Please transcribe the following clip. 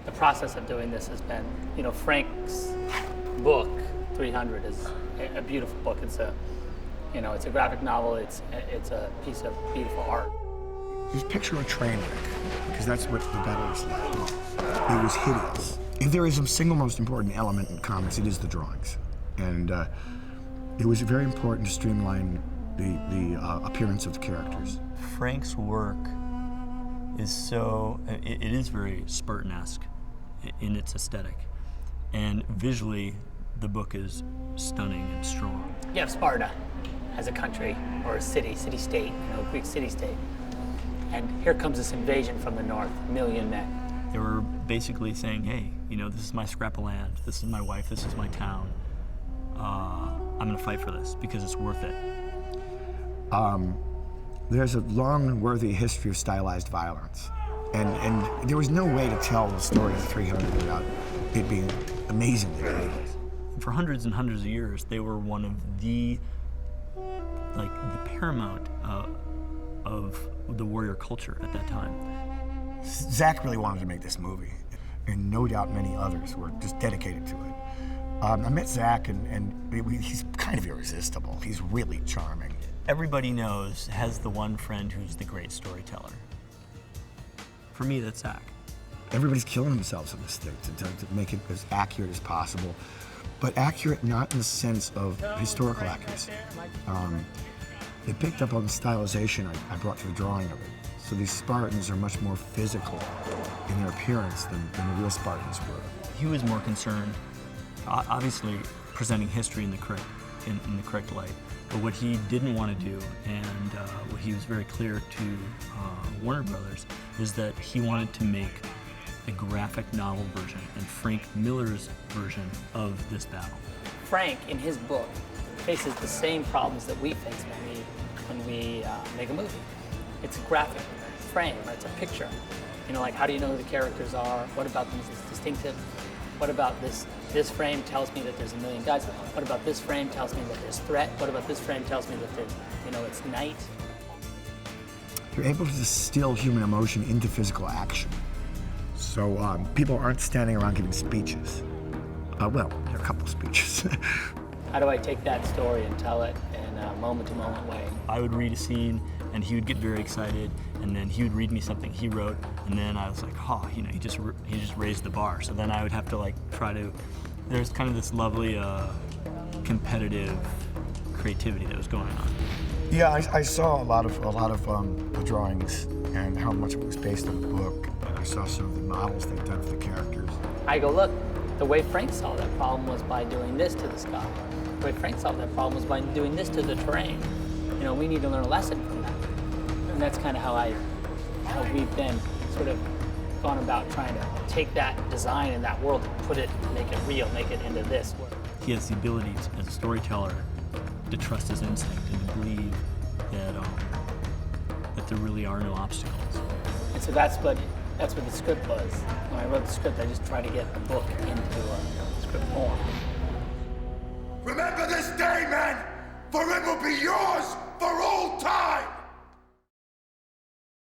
the process of doing this has been, Frank's book, 300, is a beautiful book. It's it's a graphic novel. It's a piece of beautiful art. Just picture a train wreck, because that's what the battle was like. It was hideous. If there is a single most important element in comics, it is the drawings. And it was very important to streamline the appearance of the characters. Frank's work is it is very Spartan-esque in its aesthetic. And visually, the book is stunning and strong. You have Sparta as a country, or a city-state, Greek city-state. And here comes this invasion from the north, 1 million men. They were basically saying, hey, this is my scrap of land, this is my wife, this is my town. I'm gonna fight for this because it's worth it. There's a long and worthy history of stylized violence. And there was no way to tell the story of 300 without it being amazingly dangerous. For hundreds and hundreds of years, they were one of the paramount of the warrior culture at that time. Zach really wanted to make this movie, and no doubt many others were just dedicated to it. I met Zach, and he's kind of irresistible. He's really charming. Everybody has the one friend who's the great storyteller. For me, that's Zach. Everybody's killing themselves in this thing to make it as accurate as possible, but accurate not in the sense of historical accuracy. They picked up on the stylization I brought to the drawing of it. So these Spartans are much more physical in their appearance than the real Spartans were. He was more concerned, obviously, presenting history in the correct light. But what he didn't want to do, and what he was very clear to Warner Brothers, is that he wanted to make a graphic novel version and Frank Miller's version of this battle. Frank, in his book, faces the same problems that we face when we make a movie. It's a graphic frame, right? It's a picture. How do you know who the characters are? What about them is distinctive? What about this frame tells me that there's 1 million guys? What about this frame tells me that there's threat? What about this frame tells me that it's night? You're able to distill human emotion into physical action. So people aren't standing around giving speeches. Well, there are a couple speeches. How do I take that story and tell it in a moment-to-moment way? I would read a scene, and he would get very excited, and then he would read me something he wrote, and then I was like, he just raised the bar. So then I would have to try to. There's kind of this lovely competitive creativity that was going on. Yeah, I saw a lot of the drawings and how much of it was based on the book. And I saw some of the models they've done for the characters. I go, look, the way Frank solved that problem was by doing this to the sky. The way Frank solved that problem was by doing this to the terrain. We need to learn a lesson from that. And that's kind of how we've been sort of gone about trying to take that design in that world and make it real, make it into this work. He has the ability as a storyteller to trust his instinct and to believe that there really are no obstacles. And so that's what the script was. When I wrote the script, I just tried to get the book into script form. Remember this day, men, for it will be yours for all time!